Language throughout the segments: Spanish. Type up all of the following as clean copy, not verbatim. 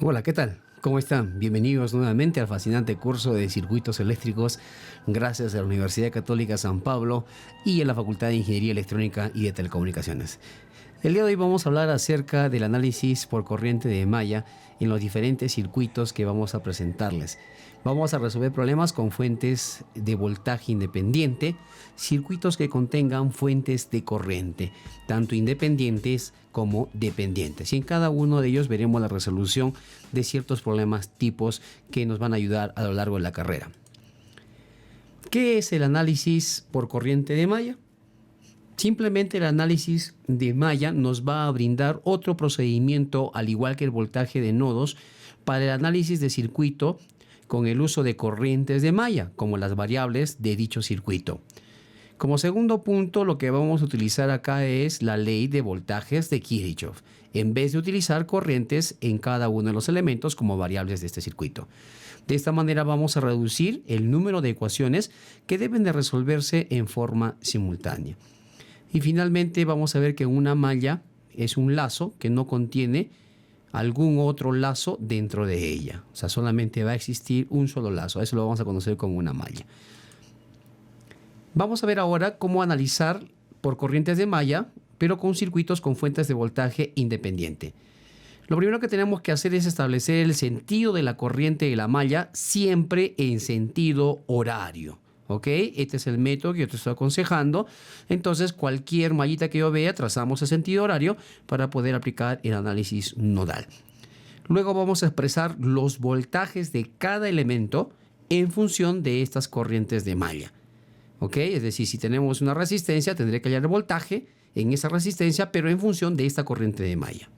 Hola, ¿qué tal? ¿Cómo están? Bienvenidos nuevamente al fascinante curso de circuitos eléctricos gracias a la Universidad Católica San Pablo y a la Facultad de Ingeniería Electrónica y de Telecomunicaciones. El día de hoy vamos a hablar acerca del análisis por corriente de malla en los diferentes circuitos que vamos a presentarles. Vamos a resolver problemas con fuentes de voltaje independiente, circuitos que contengan fuentes de corriente, tanto independientes como dependientes. Y en cada uno de ellos veremos la resolución de ciertos problemas tipos que nos van a ayudar a lo largo de la carrera. ¿Qué es el análisis por corriente de malla? Simplemente el análisis de malla nos va a brindar otro procedimiento, al igual que el voltaje de nodos, para el análisis de circuito con el uso de corrientes de malla, como las variables de dicho circuito. Como segundo punto, lo que vamos a utilizar acá es la ley de voltajes de Kirchhoff, en vez de utilizar corrientes en cada uno de los elementos como variables de este circuito. De esta manera vamos a reducir el número de ecuaciones que deben de resolverse en forma simultánea. Y finalmente vamos a ver que una malla es un lazo que no contiene algún otro lazo dentro de ella. O sea, solamente va a existir un solo lazo. Eso lo vamos a conocer como una malla. Vamos a ver ahora cómo analizar por corrientes de malla, pero con circuitos con fuentes de voltaje independiente. Lo primero que tenemos que hacer es establecer el sentido de la corriente de la malla siempre en sentido horario. ¿Ok? Este es el método que yo te estoy aconsejando. Entonces, cualquier mallita que yo vea, trazamos el sentido horario para poder aplicar el análisis nodal. Luego vamos a expresar los voltajes de cada elemento en función de estas corrientes de malla. ¿Ok? Es decir, si tenemos una resistencia, tendré que hallar el voltaje en esa resistencia, pero en función de esta corriente de malla.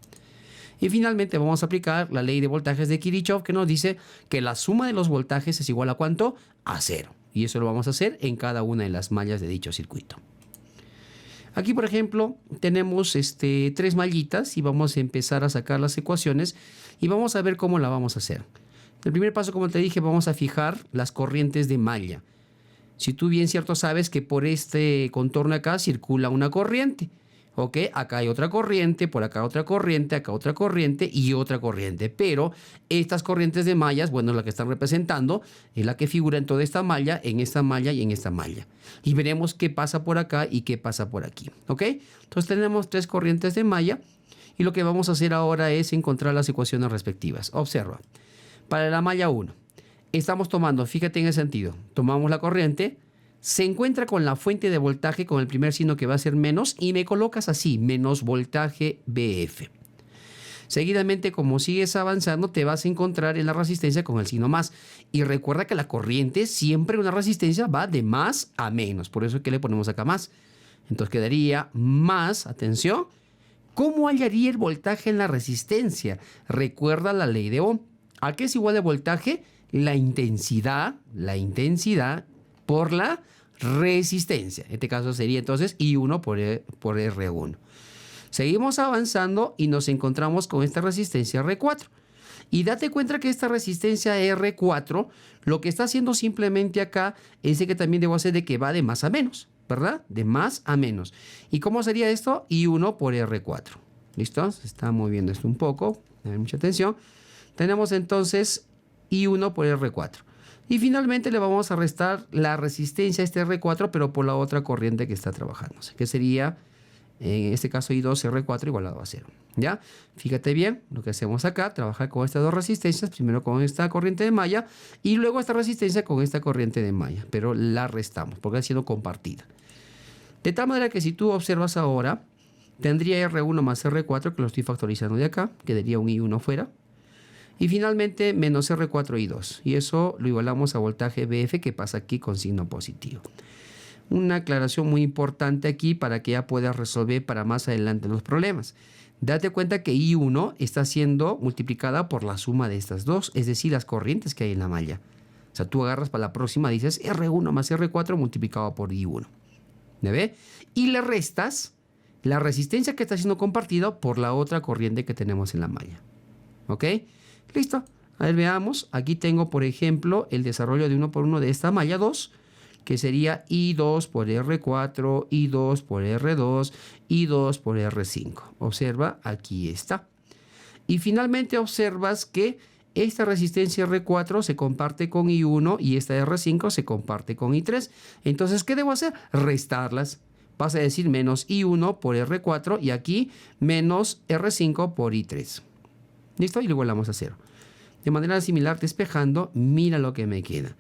Y finalmente vamos a aplicar la ley de voltajes de Kirchhoff, que nos dice que la suma de los voltajes es igual a ¿cuánto? A 0. Y eso lo vamos a hacer en cada una de las mallas de dicho circuito. Aquí, por ejemplo, tenemos tres mallitas y vamos a empezar a sacar las ecuaciones y vamos a ver cómo la vamos a hacer. El primer paso, como te dije, vamos a fijar las corrientes de malla. Si tú bien cierto sabes que por este contorno acá circula una corriente. ¿Ok? Acá hay otra corriente, por acá otra corriente, acá otra corriente y otra corriente. Pero estas corrientes de mallas, bueno, la que están representando es la que figura en toda esta malla y en esta malla. Y veremos qué pasa por acá y qué pasa por aquí. ¿Ok? Entonces tenemos tres corrientes de malla y lo que vamos a hacer ahora es encontrar las ecuaciones respectivas. Observa. Para la malla 1, estamos tomando, fíjate en el sentido, tomamos la corriente, se encuentra con la fuente de voltaje con el primer signo que va a ser menos y me colocas así, menos voltaje BF. Seguidamente, como sigues avanzando, te vas a encontrar en la resistencia con el signo más. Y recuerda que la corriente siempre una resistencia va de más a menos. Por eso es que le ponemos acá más. Entonces quedaría más, atención, ¿cómo hallaría el voltaje en la resistencia? Recuerda la ley de Ohm. ¿A qué es igual de voltaje? La intensidad por la resistencia. En este caso sería entonces I1 por R1. Seguimos avanzando y nos encontramos con esta resistencia R4. Y date cuenta que esta resistencia R4 lo que está haciendo simplemente acá es que también debo hacer de que va de más a menos, ¿verdad? De más a menos. ¿Y cómo sería esto? I1 por R4. ¿Listo? Se está moviendo esto un poco. Mucha atención. Tenemos entonces I1 por R4. Y finalmente le vamos a restar la resistencia a este R4, pero por la otra corriente que está trabajando. Que sería, en este caso, I2R4 igualado a 0. ¿Ya? Fíjate bien lo que hacemos acá. Trabajar con estas dos resistencias. Primero con esta corriente de malla. Y luego esta resistencia con esta corriente de malla. Pero la restamos porque ha sido compartida. De tal manera que si tú observas ahora, tendría R1 más R4, que lo estoy factorizando de acá. Quedaría un I1 fuera. Y finalmente menos R4 I2. Y eso lo igualamos a voltaje BF que pasa aquí con signo positivo. Una aclaración muy importante aquí para que ya puedas resolver para más adelante los problemas. Date cuenta que I1 está siendo multiplicada por la suma de estas dos, es decir, las corrientes que hay en la malla. O sea, tú agarras para la próxima, dices R1 más R4 multiplicado por I1. ¿Me ve? Y le restas la resistencia que está siendo compartida por la otra corriente que tenemos en la malla. ¿Ok? Listo. A ver, veamos. Aquí tengo, por ejemplo, el desarrollo de 1 por 1 de esta malla 2, que sería I2 por R4, I2 por R2, I2 por R5. Observa, aquí está. Y finalmente observas que esta resistencia R4 se comparte con I1 y esta R5 se comparte con I3. Entonces, ¿qué debo hacer? Restarlas. Vas a decir menos I1 por R4 y aquí menos R5 por I3. ¿Listo? Y lo igualamos a 0. De manera similar, despejando, mira lo que me queda.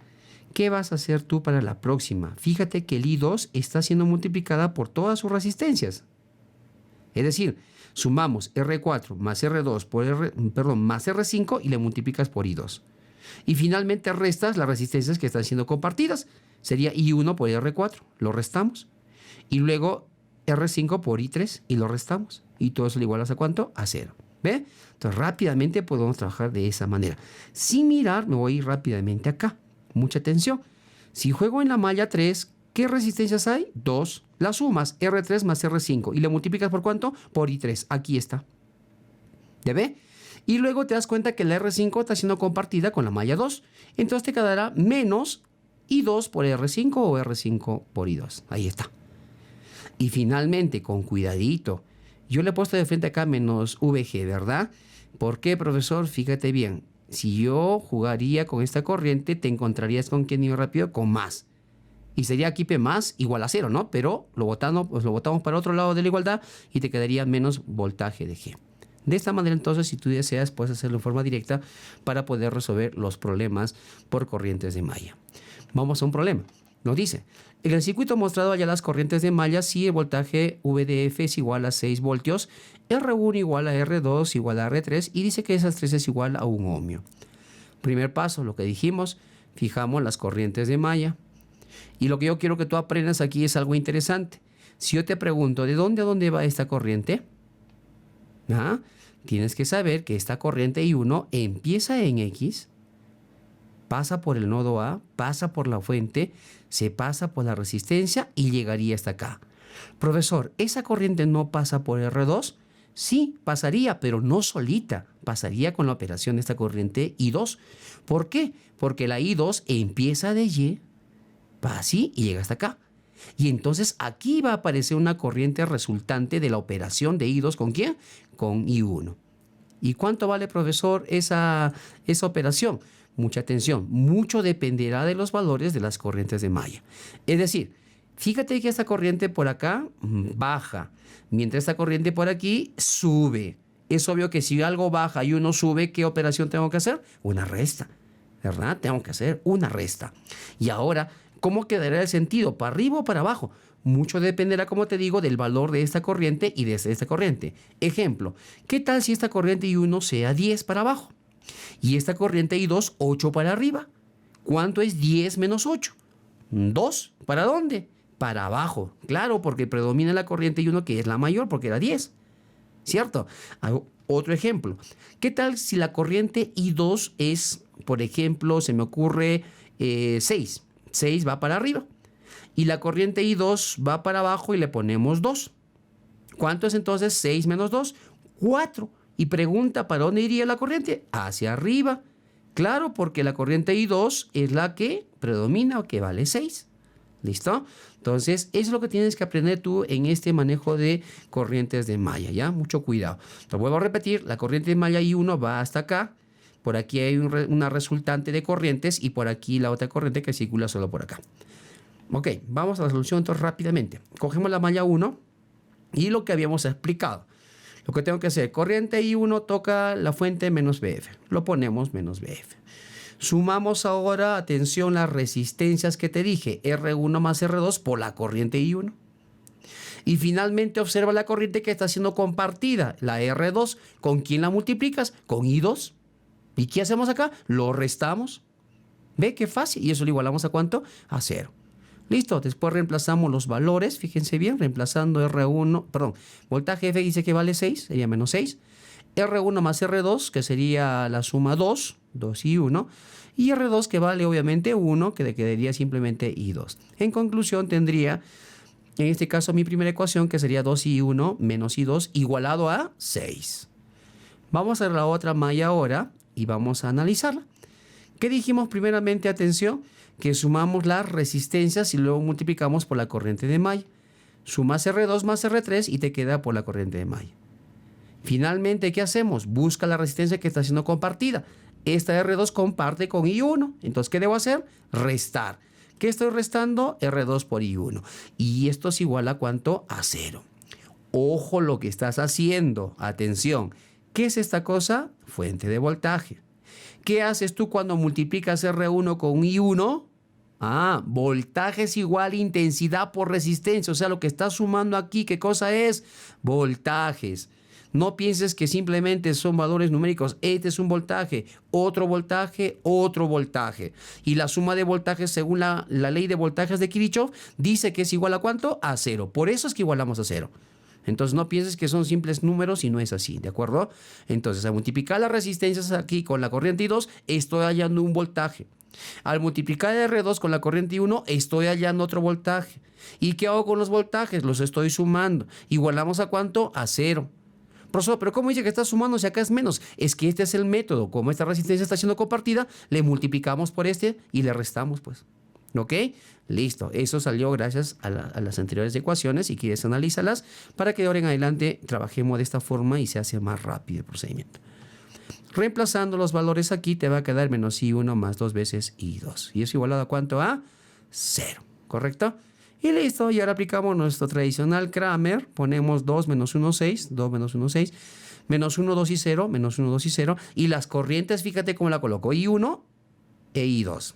¿Qué vas a hacer tú para la próxima? Fíjate que el I2 está siendo multiplicada por todas sus resistencias. Es decir, sumamos R4 más R2 más R5 y le multiplicas por I2. Y finalmente restas las resistencias que están siendo compartidas. Sería I1 por R4, lo restamos. Y luego R5 por I3 y lo restamos. Y todo eso le igualas a ¿cuánto? A 0. ¿Ve? Entonces rápidamente podemos trabajar de esa manera. Sin mirar, me voy a ir rápidamente acá. Mucha atención. Si juego en la malla 3, ¿qué resistencias hay? 2. Las sumas, R3 más R5. ¿Y le multiplicas por cuánto? Por I3. Aquí está. ¿Ya ve? Y luego te das cuenta que la R5 está siendo compartida con la malla 2. Entonces te quedará menos I2 por R5 o R5 por I2. Ahí está. Y finalmente, con cuidadito, yo le he puesto de frente acá menos VG, ¿verdad? ¿Por qué, profesor? Fíjate bien. Si yo jugaría con esta corriente, te encontrarías con qué nivel rápido, con más. Y sería aquí P más igual a 0, ¿no? Pero lo botamos para otro lado de la igualdad y te quedaría menos voltaje de G. De esta manera, entonces, si tú deseas, puedes hacerlo en forma directa para poder resolver los problemas por corrientes de malla. Vamos a un problema. Nos dice, en el circuito mostrado allá las corrientes de malla, si el voltaje VDF es igual a 6 voltios, R1 igual a R2 igual a R3 y dice que esas 3 es igual a 1 ohmio. Primer paso, lo que dijimos, fijamos las corrientes de malla. Y lo que yo quiero que tú aprendas aquí es algo interesante. Si yo te pregunto, ¿de dónde a dónde va esta corriente? Tienes que saber que esta corriente I1 empieza en X, pasa por el nodo A, pasa por la fuente, se pasa por la resistencia y llegaría hasta acá. Profesor, ¿esa corriente no pasa por R2? Sí, pasaría, pero no solita. Pasaría con la operación de esta corriente I2. ¿Por qué? Porque la I2 empieza de Y, va así y llega hasta acá. Y entonces aquí va a aparecer una corriente resultante de la operación de I2 ¿con quién? Con I1. ¿Y cuánto vale, profesor, esa operación? Mucha atención, mucho dependerá de los valores de las corrientes de malla. Es decir, fíjate que esta corriente por acá baja, mientras esta corriente por aquí sube. Es obvio que si algo baja y uno sube, ¿qué operación tengo que hacer? Una resta, ¿verdad? Tengo que hacer una resta. Y ahora, ¿cómo quedará el sentido? ¿Para arriba o para abajo? Mucho dependerá, como te digo, del valor de esta corriente y de esta corriente. Ejemplo, ¿qué tal si esta corriente I1 sea 10 para abajo? Y esta corriente I2, 8 para arriba. ¿Cuánto es 10 menos 8? 2. ¿Para dónde? Para abajo. Claro, porque predomina la corriente I1 que es la mayor, porque era 10. ¿Cierto? Otro ejemplo. ¿Qué tal si la corriente I2 es, por ejemplo, se me ocurre 6? 6 va para arriba. Y la corriente I2 va para abajo y le ponemos 2. ¿Cuánto es entonces 6 menos 2? 4. Y pregunta, ¿para dónde iría la corriente? Hacia arriba. Claro, porque la corriente I2 es la que predomina o que vale 6. ¿Listo? Entonces, eso es lo que tienes que aprender tú en este manejo de corrientes de malla, ¿ya? Mucho cuidado. Lo vuelvo a repetir, la corriente de malla I1 va hasta acá. Por aquí hay una resultante de corrientes y por aquí la otra corriente que circula solo por acá. Ok, vamos a la solución entonces rápidamente. Cogemos la malla 1 y lo que habíamos explicado. Lo que tengo que hacer, corriente I1 toca la fuente menos BF. Lo ponemos menos BF. Sumamos ahora, atención, las resistencias que te dije, R1 más R2 por la corriente I1. Y finalmente observa la corriente que está siendo compartida, la R2. ¿Con quién la multiplicas? Con I2. ¿Y qué hacemos acá? Lo restamos. ¿Ve qué fácil? Y eso lo igualamos ¿a cuánto? A 0. Listo, después reemplazamos los valores, fíjense bien, reemplazando voltaje F dice que vale 6, sería menos 6. R1 más R2, que sería la suma 2 y 1. Y R2 que vale obviamente 1, que le quedaría simplemente I2. En conclusión tendría, en este caso mi primera ecuación, que sería 2I1 menos I2 igualado a 6. Vamos a la otra malla ahora y vamos a analizarla. ¿Qué dijimos primeramente? Atención, que sumamos las resistencias y luego multiplicamos por la corriente de malla. Sumas R2 más R3 y te queda por la corriente de malla. Finalmente, ¿qué hacemos? Busca la resistencia que está siendo compartida. Esta R2 comparte con I1. Entonces, ¿qué debo hacer? Restar. ¿Qué estoy restando? R2 por I1. Y esto es igual a ¿cuánto? A 0. Ojo lo que estás haciendo. Atención. ¿Qué es esta cosa? Fuente de voltaje. ¿Qué haces tú cuando multiplicas R1 con I1? Voltaje es igual a intensidad por resistencia. O sea, lo que estás sumando aquí, ¿qué cosa es? Voltajes. No pienses que simplemente son valores numéricos. Este es un voltaje, otro voltaje, otro voltaje. Y la suma de voltajes, según la ley de voltajes de Kirchhoff, dice que es igual a ¿cuánto? A 0. Por eso es que igualamos a 0. Entonces no pienses que son simples números y no es así, ¿de acuerdo? Entonces al multiplicar las resistencias aquí con la corriente I2, estoy hallando un voltaje. Al multiplicar R2 con la corriente I1, estoy hallando otro voltaje. ¿Y qué hago con los voltajes? Los estoy sumando. ¿Igualamos a cuánto? A 0. Profesor, pero ¿cómo dice que está sumando si acá es menos? Es que este es el método. Como esta resistencia está siendo compartida, le multiplicamos por este y le restamos, pues. ¿Ok? Listo. Eso salió gracias a las anteriores ecuaciones. Si quieres, analízalas para que de ahora en adelante trabajemos de esta forma y se hace más rápido el procedimiento. Reemplazando los valores aquí, te va a quedar menos I1 más 2 veces I2. ¿Y eso igualado a cuánto? A 0. ¿Correcto? Y listo, y ahora aplicamos nuestro tradicional Kramer, ponemos 2 menos 1, 6, 2 menos 1, 6, menos 1, 2 y 0, menos 1, 2 y 0, y las corrientes, fíjate cómo la coloco, I1 e I2.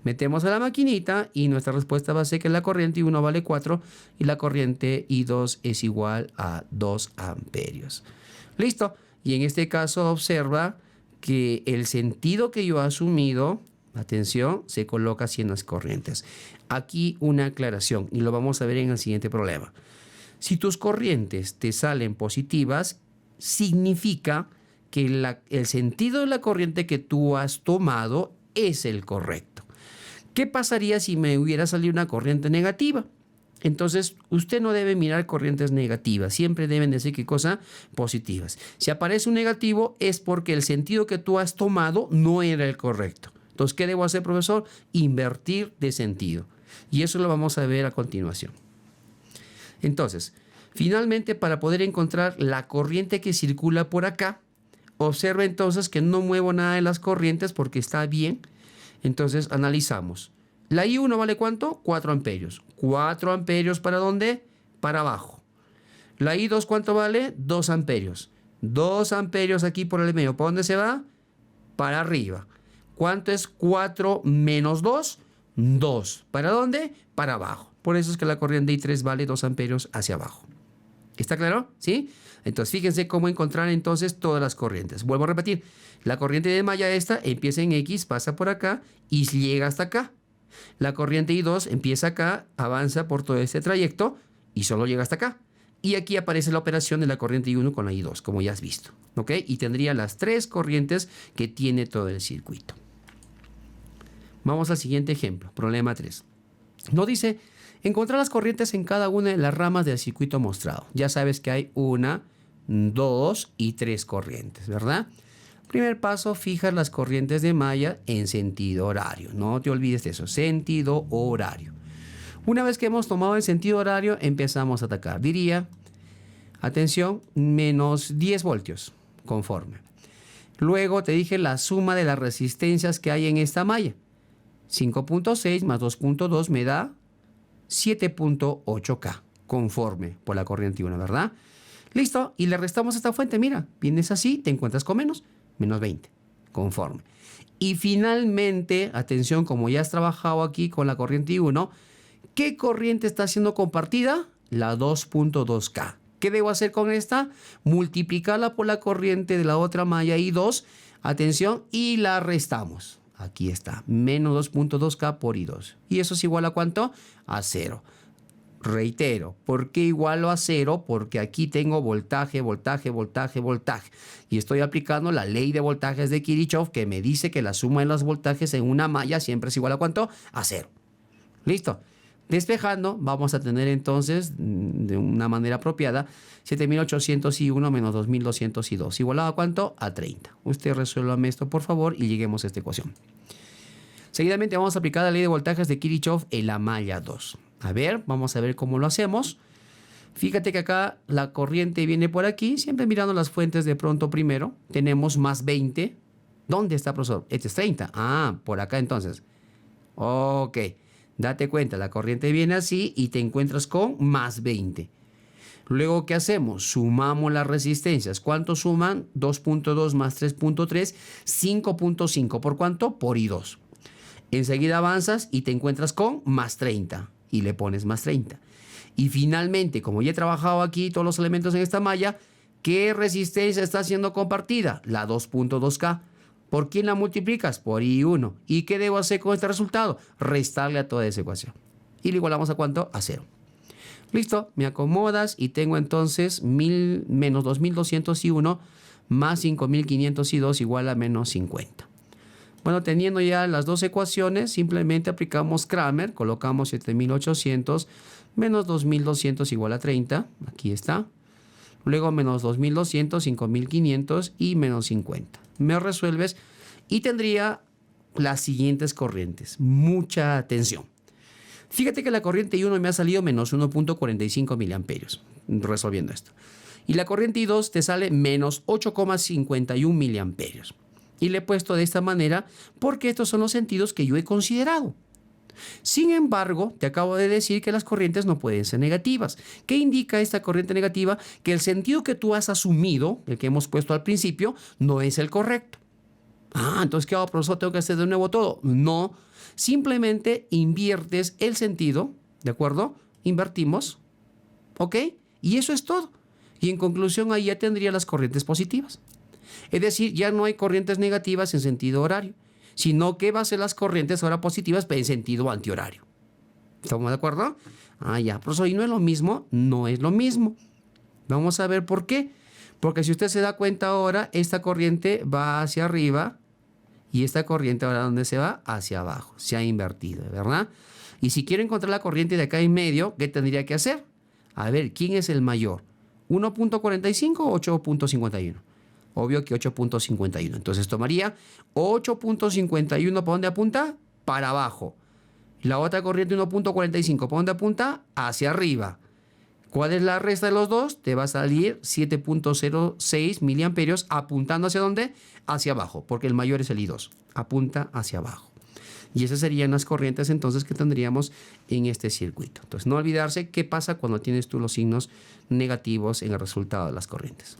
Metemos a la maquinita y nuestra respuesta va a ser que la corriente I1 vale 4 y la corriente I2 es igual a 2 amperios. Listo, y en este caso observa que el sentido que yo he asumido, atención, se coloca así en las corrientes. Aquí una aclaración y lo vamos a ver en el siguiente problema. Si tus corrientes te salen positivas, significa que el sentido de la corriente que tú has tomado es el correcto. ¿Qué pasaría si me hubiera salido una corriente negativa? Entonces, usted no debe mirar corrientes negativas, siempre deben decir qué cosa positivas. Si aparece un negativo es porque el sentido que tú has tomado no era el correcto. Entonces, ¿qué debo hacer, profesor? Invertir de sentido. Y eso lo vamos a ver a continuación. Entonces, finalmente, para poder encontrar la corriente que circula por acá, observa entonces que no muevo nada de las corrientes porque está bien. Entonces, analizamos. La I1 vale ¿cuánto? 4 amperios. 4 amperios ¿para dónde? Para abajo. La I2 ¿cuánto vale? 2 amperios. 2 amperios aquí por el medio. ¿Para dónde se va? Para arriba. ¿Cuánto es 4 menos 2? 2. ¿Para dónde? Para abajo. Por eso es que la corriente I3 vale 2 amperios hacia abajo. ¿Está claro? ¿Sí? Entonces, fíjense cómo encontrar entonces todas las corrientes. Vuelvo a repetir. La corriente de malla esta empieza en X, pasa por acá y llega hasta acá. La corriente I2 empieza acá, avanza por todo este trayecto y solo llega hasta acá. Y aquí aparece la operación de la corriente I1 con la I2, como ya has visto. ¿Ok? Y tendría las 3 corrientes que tiene todo el circuito. Vamos al siguiente ejemplo, problema 3. Nos dice, encontrar las corrientes en cada una de las ramas del circuito mostrado. Ya sabes que hay 1, 2 y 3 corrientes, ¿verdad? Primer paso, fija las corrientes de malla en sentido horario. No te olvides de eso, sentido horario. Una vez que hemos tomado el sentido horario, empezamos a atacar. Diría, atención, menos 10 voltios, conforme. Luego te dije la suma de las resistencias que hay en esta malla. 5.6 más 2.2 me da 7.8K, conforme por la corriente 1, ¿verdad? Listo, y le restamos esta fuente, mira, vienes así, te encuentras con menos 20, conforme. Y finalmente, atención, como ya has trabajado aquí con la corriente 1, ¿qué corriente está siendo compartida? La 2.2K. ¿Qué debo hacer con esta? Multiplicarla por la corriente de la otra malla I2, atención, y la restamos. Aquí está, menos 2.2K por I2. ¿Y eso es igual a cuánto? A 0. Reitero, ¿por qué igualo a 0? Porque aquí tengo voltaje, voltaje, voltaje, voltaje. Y estoy aplicando la ley de voltajes de Kirchhoff que me dice que la suma de los voltajes en una malla siempre es igual a ¿cuánto? A 0. ¿Listo? Despejando, vamos a tener entonces, de una manera apropiada, 7.801 menos 2.202. ¿Igualado a cuánto? A 30. Usted resuélvame esto, por favor, y lleguemos a esta ecuación. Seguidamente vamos a aplicar la ley de voltajes de Kirchhoff en la malla 2. A ver, vamos a ver cómo lo hacemos. Fíjate que acá la corriente viene por aquí, siempre mirando las fuentes de pronto primero. Tenemos más 20. ¿Dónde está, profesor? Este es 30. Ah, por acá entonces. Ok, date cuenta, la corriente viene así y te encuentras con más 20. Luego, ¿qué hacemos? Sumamos las resistencias. ¿Cuánto suman? 2.2 más 3.3, 5.5. ¿Por cuánto? Por I2. Enseguida avanzas y te encuentras con más 30 y le pones más 30. Y finalmente, como ya he trabajado aquí todos los elementos en esta malla, ¿qué resistencia está siendo compartida? La 2.2K. ¿Por quién la multiplicas? Por I1. ¿Y qué debo hacer con este resultado? Restarle a toda esa ecuación. Y le igualamos a ¿cuánto? A 0. Listo, me acomodas y tengo entonces menos 2200 más 5502 igual a menos 50. Bueno, teniendo ya las dos ecuaciones, simplemente aplicamos Cramer, colocamos 7800 menos 2200 igual a 30, aquí está. Luego menos 2200, 5500 y menos 50. Me resuelves y tendría las siguientes corrientes. Mucha atención. Fíjate que la corriente I1 me ha salido menos 1.45 miliamperios, resolviendo esto. Y la corriente I2 te sale menos 8,51 miliamperios. Y le he puesto de esta manera porque estos son los sentidos que yo he considerado. Sin embargo, te acabo de decir que las corrientes no pueden ser negativas. ¿Qué indica esta corriente negativa? Que el sentido que tú has asumido, el que hemos puesto al principio, no es el correcto. Ah, entonces, ¿qué hago, profesor? ¿Tengo que hacer de nuevo todo? No, simplemente inviertes el sentido, ¿de acuerdo? Invertimos, ¿ok? Y eso es todo. Y en conclusión, ahí ya tendría las corrientes positivas. Es decir, ya no hay corrientes negativas en sentido horario, sino que va a ser las corrientes ahora positivas, pero en sentido antihorario. ¿Estamos de acuerdo? Ah, ya, profesor, ¿y no es lo mismo? No es lo mismo. Vamos a ver por qué. Porque si usted se da cuenta ahora, esta corriente va hacia arriba y esta corriente ahora, ¿dónde se va? Hacia abajo. Se ha invertido, ¿verdad? Y si quiero encontrar la corriente de acá en medio, ¿qué tendría que hacer? A ver, ¿quién es el mayor? ¿1.45 o 8.51? Obvio que 8.51. Entonces tomaría 8.51. ¿Para dónde apunta? Para abajo. La otra corriente 1.45. ¿Para dónde apunta? Hacia arriba. ¿Cuál es la resta de los dos? Te va a salir 7.06 miliamperios apuntando ¿hacia dónde? Hacia abajo, porque el mayor es el I2. Apunta hacia abajo. Y esas serían las corrientes entonces que tendríamos en este circuito. Entonces no olvidarse qué pasa cuando tienes tú los signos negativos en el resultado de las corrientes.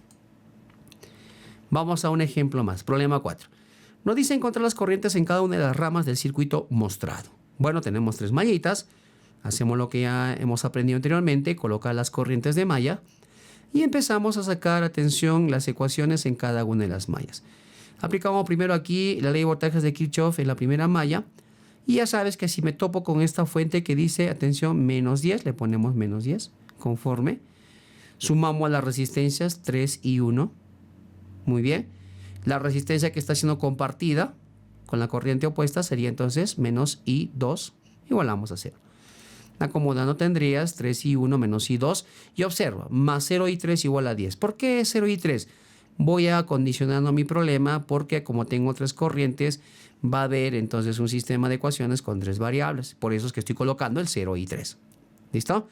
Vamos a un ejemplo más. Problema 4. Nos dice encontrar las corrientes en cada una de las ramas del circuito mostrado. Bueno, tenemos 3 mallitas. Hacemos lo que ya hemos aprendido anteriormente, colocar las corrientes de malla y empezamos a sacar, atención, las ecuaciones en cada una de las mallas. Aplicamos primero aquí la ley de voltajes de Kirchhoff en la primera malla y ya sabes que si me topo con esta fuente que dice, atención, menos 10, le ponemos menos 10, conforme. Sumamos las resistencias 3 y 1. Muy bien. La resistencia que está siendo compartida con la corriente opuesta sería entonces menos I2. Igualamos a 0. Acomodando tendrías 3 y 1 menos I2. Y observa, más 0 y 3 igual a 10. ¿Por qué 0 y 3? Voy acondicionando mi problema porque como tengo 3 corrientes, va a haber entonces un sistema de ecuaciones con 3 variables. Por eso es que estoy colocando el 0 y 3. ¿Listo?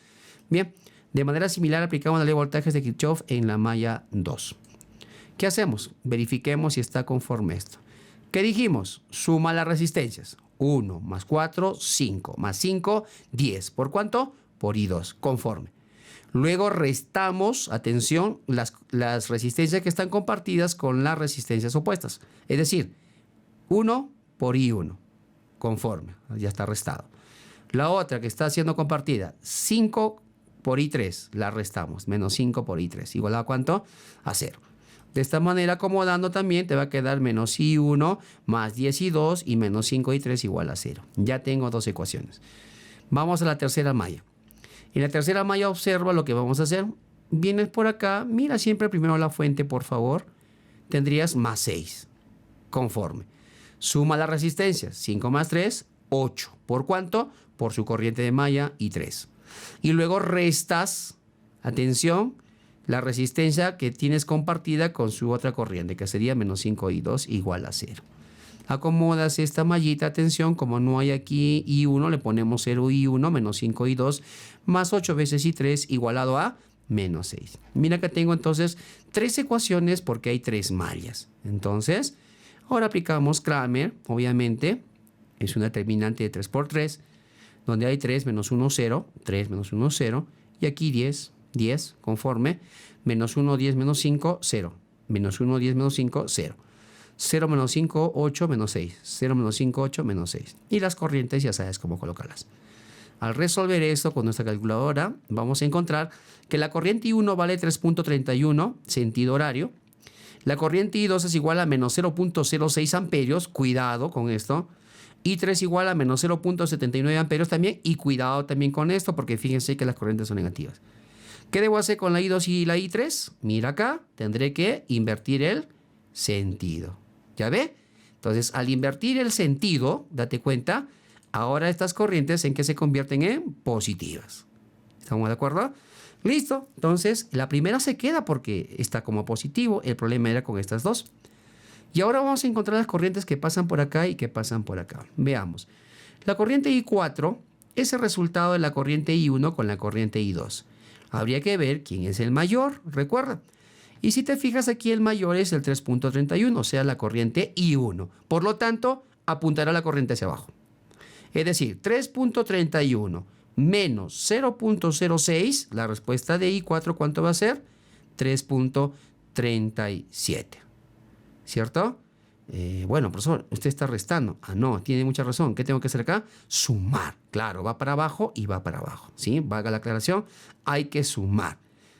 Bien. De manera similar aplicamos la ley de voltajes de Kirchhoff en la malla 2. ¿Qué hacemos? Verifiquemos si está conforme esto. ¿Qué dijimos? Suma las resistencias. 1 más 4, 5. Más 5, 10. ¿Por cuánto? Por I2. Conforme. Luego restamos, atención, las resistencias que están compartidas con las resistencias opuestas. Es decir, 1 por I1. Conforme. Ya está restado. La otra que está siendo compartida, 5 por I3. La restamos. Menos 5 por I3. ¿Igual a cuánto? A 0. De esta manera, acomodando también, te va a quedar menos I1 más 10 I2 y menos 5 I3 igual a 0. Ya tengo 2 ecuaciones. Vamos a la tercera malla. En la tercera malla observa lo que vamos a hacer. Vienes por acá, mira siempre primero la fuente, por favor. Tendrías más 6. Conforme. Suma las resistencias. 5 más 3, 8. ¿Por cuánto? Por su corriente de malla I3. Y luego restas, atención, la resistencia que tienes compartida con su otra corriente, que sería menos 5 I2 igual a 0. Acomodas esta mallita, atención, como no hay aquí I1, le ponemos 0 I1 menos 5 I2 más 8 veces I3 igualado a menos 6. Mira que tengo entonces 3 ecuaciones porque hay 3 mallas. Entonces, ahora aplicamos Cramer, obviamente, es una determinante de 3 por 3, donde hay 3 menos 1, 0, 3 menos 1, 0, y aquí 10, 10, conforme, menos 1, 10 menos 5, 0, menos 1, 10 menos 5, 0. 0 menos 5, 8 menos 6. 0 menos 5, 8 menos 6. Y las corrientes ya sabes cómo colocarlas. Al resolver esto con nuestra calculadora, vamos a encontrar que la corriente I1 vale 3.31 sentido horario. La corriente I2 es igual a menos 0.06 amperios. Cuidado con esto. I3 igual a menos 0.79 amperios también. Y cuidado también con esto porque fíjense que las corrientes son negativas. ¿Qué debo hacer con la I2 y la I3? Mira acá, tendré que invertir el sentido. ¿Ya ve? Entonces, al invertir el sentido, date cuenta, ahora estas corrientes en que se convierten en positivas. ¿Estamos de acuerdo? Listo. Entonces, la primera se queda porque está como positivo. El problema era con estas dos. Y ahora vamos a encontrar las corrientes que pasan por acá y que pasan por acá. Veamos. La corriente I4 es el resultado de la corriente I1 con la corriente I2. Habría que ver quién es el mayor, recuerda. Y si te fijas aquí, el mayor es el 3.31, o sea, la corriente I1. Por lo tanto, apuntará la corriente hacia abajo. Es decir, 3.31 menos 0.06, la respuesta de I4, ¿cuánto va a ser? 3.37. ¿Cierto? Bueno, profesor, usted está restando. Ah, no, tiene mucha razón. ¿Qué tengo que hacer acá? Sumar. Claro, va para abajo y va para abajo. ¿Sí? Valga la aclaración, hay que sumar.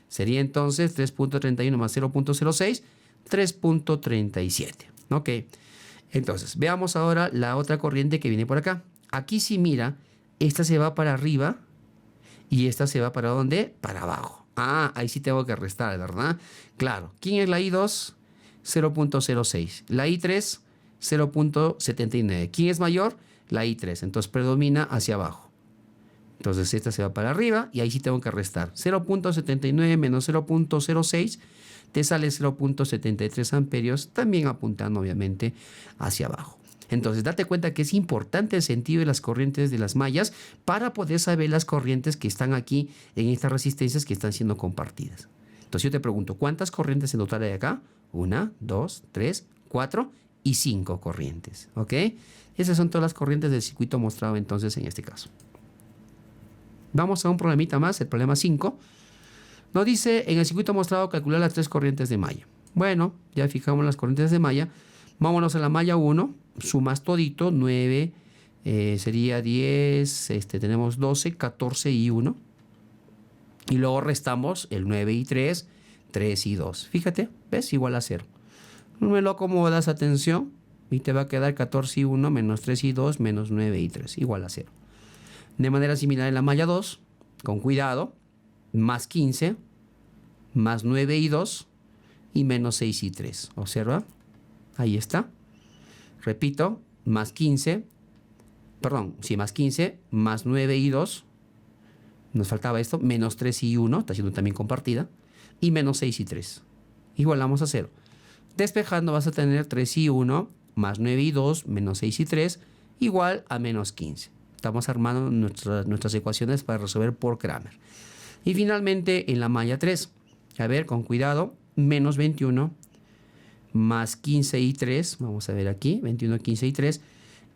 Sería entonces 3.31 más 0.06, 3.37. Ok. Entonces, veamos ahora la otra corriente que viene por acá. Aquí sí, mira, esta se va para arriba y esta se va para ¿dónde? Para abajo. Ah, ahí sí tengo que restar, ¿verdad? Claro. ¿Quién es la I2? 0.06. La I3, 0.79. ¿Quién es mayor? La I3. Entonces predomina hacia abajo. Entonces esta se va para arriba y ahí sí tengo que restar. 0.79 menos 0.06 te sale 0.73 amperios, también apuntando obviamente hacia abajo. Entonces date cuenta que es importante el sentido de las corrientes de las mallas para poder saber las corrientes que están aquí en estas resistencias que están siendo compartidas. Entonces yo te pregunto, ¿cuántas corrientes en total hay acá? 1, 2, 3, 4 y 5 corrientes. ¿Ok? Esas son todas las corrientes del circuito mostrado entonces en este caso. Vamos a un problemita más, el problema 5. Nos dice, en el circuito mostrado, calcular las 3 corrientes de malla. Bueno, ya fijamos las corrientes de malla. Vámonos a la malla 1. Sumas todito, 9, sería 10, tenemos 12, 14 y 1. Y luego restamos el 9 y 3, 3 y 2. Fíjate, ¿ves? Igual a 0. Me lo acomodas, atención, y te va a quedar 14 y 1 menos 3 y 2 menos 9 y 3, igual a 0. De manera similar en la malla 2, con cuidado, más 15, más 9 y 2 y menos 6 y 3. Observa, ahí está. Repito, más 15, más 15, más 9 y 2, nos faltaba esto, menos 3 y 1, está siendo también compartida, y menos 6 y 3. Igualamos a 0. Despejando vas a tener 3 y 1, más 9 y 2, menos 6 y 3, igual a menos 15. Estamos armando nuestras ecuaciones para resolver por Cramer. Y finalmente en la malla 3, a ver, con cuidado, menos 21, más 15 y 3, vamos a ver aquí, 21, 15 y 3,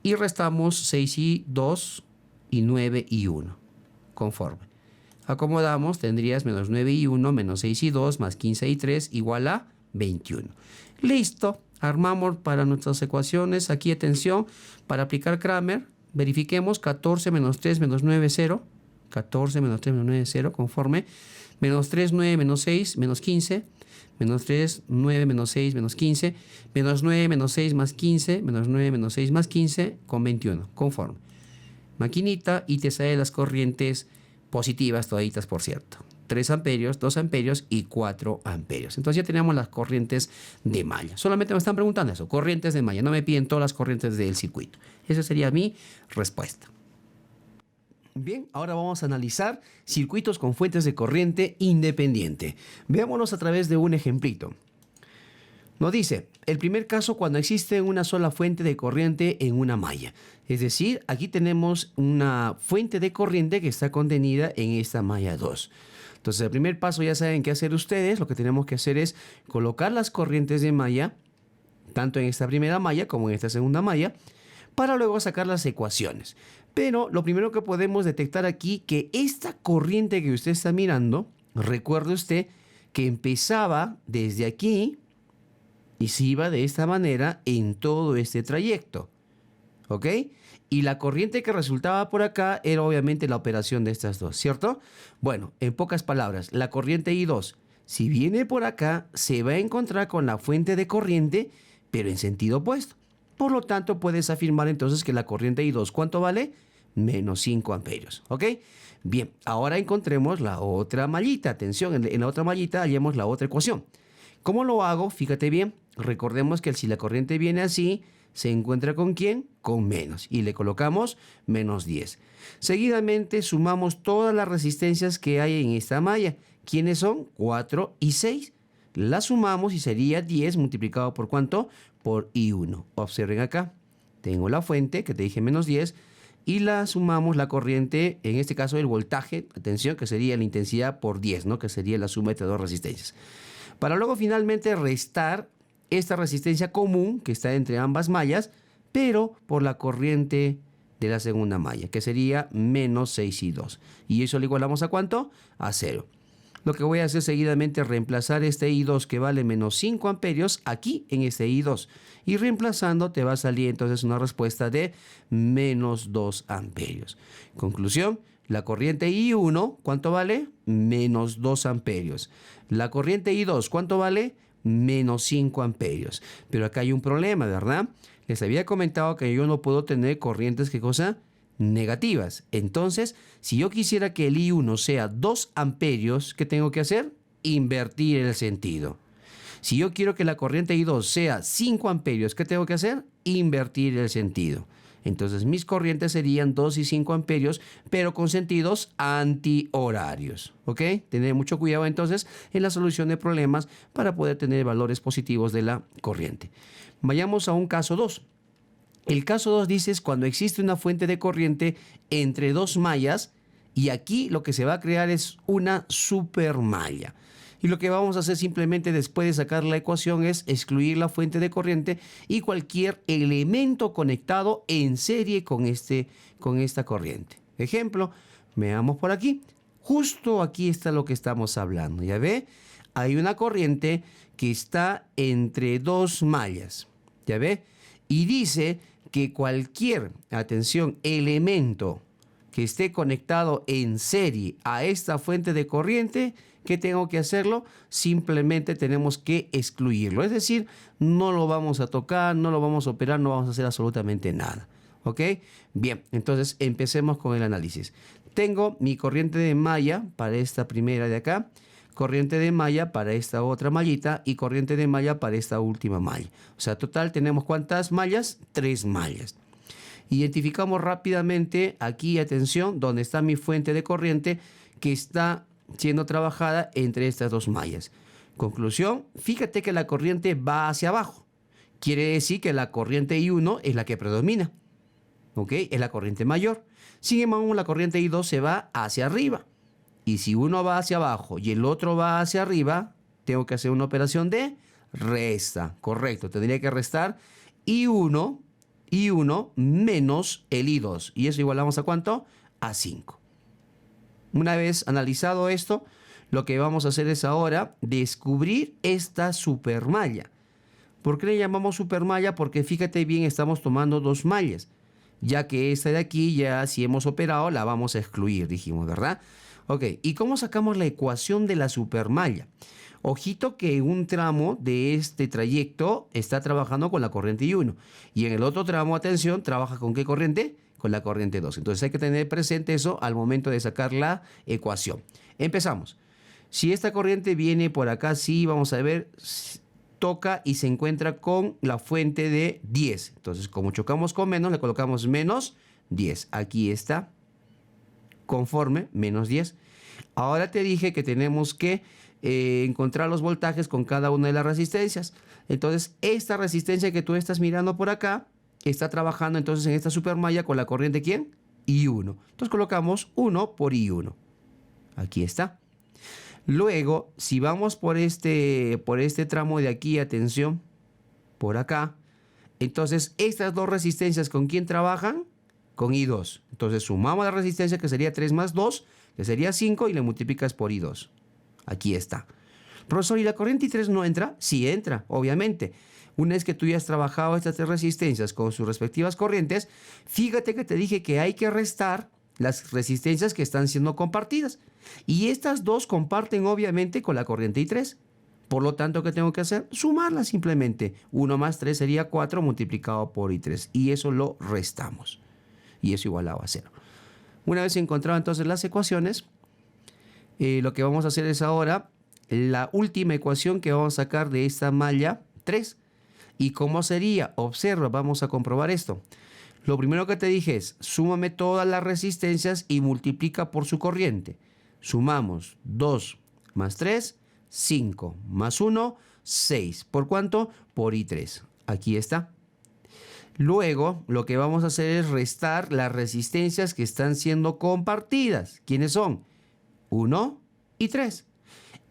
y restamos 6 y 2 y 9 y 1, conforme. Acomodamos, tendrías menos 9 y 1, menos 6 y 2, más 15 y 3, igual a 21. Listo, armamos para nuestras ecuaciones, aquí atención, para aplicar Cramer, verifiquemos 14 menos 3 menos 9, 0. 14 menos 3 menos 9, 0, conforme. Menos 3, 9, menos 6, menos 15. Menos 3, 9, menos 6, menos 15. Menos 9, menos 6, más 15. Menos 9, menos 6, más 15, con 21, conforme. Maquinita y te sale las corrientes positivas, toditas por cierto. 3 amperios, 2 amperios y 4 amperios. Entonces ya tenemos las corrientes de malla. Solamente me están preguntando eso, corrientes de malla. No me piden todas las corrientes del circuito. Esa sería mi respuesta. Bien, ahora vamos a analizar circuitos con fuentes de corriente independiente. Veámonos a través de un ejemplito. Nos dice, el primer caso cuando existe una sola fuente de corriente en una malla. Es decir, aquí tenemos una fuente de corriente que está contenida en esta malla 2. Entonces, el primer paso ya saben qué hacer ustedes. Lo que tenemos que hacer es colocar las corrientes de malla, tanto en esta primera malla como en esta segunda malla, para luego sacar las ecuaciones. Pero lo primero que podemos detectar aquí, que esta corriente que usted está mirando, recuerde usted que empezaba desde aquí y se iba de esta manera en todo este trayecto. ¿Ok? Y la corriente que resultaba por acá era obviamente la operación de estas dos, ¿cierto? Bueno, en pocas palabras, la corriente I2, si viene por acá, se va a encontrar con la fuente de corriente, pero en sentido opuesto. Por lo tanto, puedes afirmar entonces que la corriente I2, ¿cuánto vale? Menos 5 amperios, ¿ok? Bien, ahora encontremos la otra mallita. Atención, en la otra mallita hallemos la otra ecuación. ¿Cómo lo hago? Fíjate bien. Recordemos que si la corriente viene así, se encuentra ¿con quién? Con menos. Y le colocamos menos 10. Seguidamente sumamos todas las resistencias que hay en esta malla. ¿Quiénes son? 4 y 6. Las sumamos y sería 10 multiplicado por ¿cuánto? Por I1. Observen acá. Tengo la fuente, que te dije menos 10, y la sumamos la corriente, en este caso el voltaje, atención, que sería la intensidad por 10, ¿no? Que sería la suma de estas dos resistencias. Para luego finalmente restar esta resistencia común que está entre ambas mallas, pero por la corriente de la segunda malla, que sería menos 6 y 2. Y eso lo igualamos ¿a cuánto? A 0. Lo que voy a hacer seguidamente es reemplazar este I2 que vale menos 5 amperios aquí en este I2. Y reemplazando te va a salir entonces una respuesta de menos 2 amperios. Conclusión, la corriente I1, ¿cuánto vale? Menos 2 amperios. La corriente I2, ¿cuánto vale? Menos 5 amperios. Pero acá hay un problema, ¿verdad? Les había comentado que yo no puedo tener corrientes, ¿qué cosa? Negativas. Entonces, si yo quisiera que el I1 sea 2 amperios, ¿qué tengo que hacer? Invertir el sentido. Si yo quiero que la corriente I2 sea 5 amperios, ¿qué tengo que hacer? Invertir el sentido. Entonces, mis corrientes serían 2 y 5 amperios, pero con sentidos antihorarios. ¿Ok? Tener mucho cuidado entonces en la solución de problemas para poder tener valores positivos de la corriente. Vayamos a un caso 2. El caso 2 dice es cuando existe una fuente de corriente entre dos mallas y aquí lo que se va a crear es una supermalla. Y lo que vamos a hacer simplemente después de sacar la ecuación es excluir la fuente de corriente y cualquier elemento conectado en serie con esta corriente. Ejemplo, veamos por aquí. Justo aquí está lo que estamos hablando. ¿Ya ve? Hay una corriente que está entre dos mallas. ¿Ya ve? Y dice que cualquier, atención, elemento que esté conectado en serie a esta fuente de corriente, ¿qué tengo que hacerlo? Simplemente tenemos que excluirlo. Es decir, no lo vamos a tocar, no lo vamos a operar, no vamos a hacer absolutamente nada. ¿Ok? Bien, entonces empecemos con el análisis. Tengo mi corriente de malla para esta primera de acá, corriente de malla para esta otra mallita y corriente de malla para esta última malla. O sea, total tenemos ¿cuántas mallas? 3 mallas. Identificamos rápidamente aquí, atención, donde está mi fuente de corriente que está siendo trabajada entre estas dos mallas. Conclusión, fíjate que la corriente va hacia abajo. Quiere decir que la corriente I1 es la que predomina. ¿Ok? Es la corriente mayor. Sin embargo, la corriente I2 se va hacia arriba. Y si uno va hacia abajo y el otro va hacia arriba, tengo que hacer una operación de resta. Correcto, tendría que restar I1 menos el I2. ¿Y eso igualamos a cuánto? A 5. Una vez analizado esto, lo que vamos a hacer es ahora descubrir esta supermalla. ¿Por qué le llamamos supermalla? Porque fíjate bien, estamos tomando dos mallas. Ya que esta de aquí ya si hemos operado la vamos a excluir, dijimos, ¿verdad? Ok, ¿y cómo sacamos la ecuación de la supermalla? Ojito que un tramo de este trayecto está trabajando con la corriente I1 y en el otro tramo, atención, trabaja ¿con qué corriente? Con la corriente 2. Entonces hay que tener presente eso al momento de sacar la ecuación. Empezamos. Si esta corriente viene por acá, sí, vamos a ver, toca y se encuentra con la fuente de 10. Entonces, como chocamos con menos, le colocamos menos 10. Aquí está. Conforme, menos 10. Ahora te dije que tenemos que encontrar los voltajes con cada una de las resistencias. Entonces, esta resistencia que tú estás mirando por acá está trabajando entonces en esta supermalla con la corriente ¿quién? I1. Entonces colocamos 1 por I1. Aquí está. Luego, si vamos por este tramo de aquí, atención, por acá, entonces estas dos resistencias, ¿con quién trabajan? Con I2. Entonces sumamos la resistencia, que sería 3 más 2, que sería 5, y le multiplicas por I2. Aquí está. Profesor, ¿y la corriente I3 no entra? Sí entra, obviamente. Una vez que tú ya has trabajado estas tres resistencias con sus respectivas corrientes, fíjate que te dije que hay que restar las resistencias que están siendo compartidas. Y estas dos comparten obviamente con la corriente I3. Por lo tanto, ¿qué tengo que hacer? Sumarlas simplemente. 1 más 3 sería 4 multiplicado por I3. Y eso lo restamos. Y eso igualado a 0. Una vez encontrado entonces las ecuaciones, lo que vamos a hacer es ahora la última ecuación que vamos a sacar de esta malla 3. ¿Y cómo sería? Observa, vamos a comprobar esto. Lo primero que te dije es, súmame todas las resistencias y multiplica por su corriente. Sumamos 2 más 3, 5 más 1, 6. ¿Por cuánto? Por I3. Aquí está. Luego, lo que vamos a hacer es restar las resistencias que están siendo compartidas. ¿Quiénes son? 1 y 3.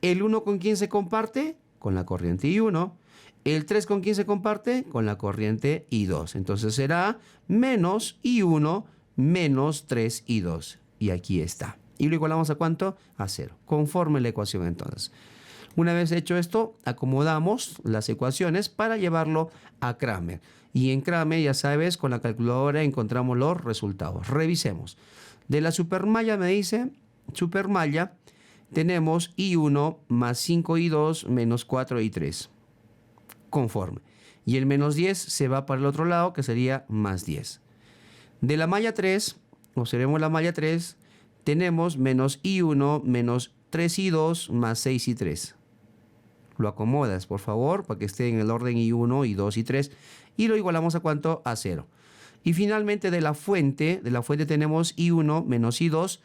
¿El 1 con quién se comparte? Con la corriente I1. ¿El 3 con quién se comparte? Con la corriente I2. Entonces será menos I1 menos 3 I2. Y aquí está. ¿Y lo igualamos a cuánto? A 0. Conforme la ecuación entonces. Una vez hecho esto, acomodamos las ecuaciones para llevarlo a Kramer. Y en Kramer, ya sabes, con la calculadora encontramos los resultados. Revisemos. De la supermalla me dice, supermalla, tenemos I1 más 5I2 menos 4I3. Conforme. Y el menos 10 se va para el otro lado, que sería más 10. De la malla 3, observemos la malla 3, tenemos menos I1 menos 3I2 más 6I3. Lo acomodas, por favor, para que esté en el orden I1, I2 y 3. Y lo igualamos a cuánto? A 0. Y finalmente de la fuente tenemos I1 menos I2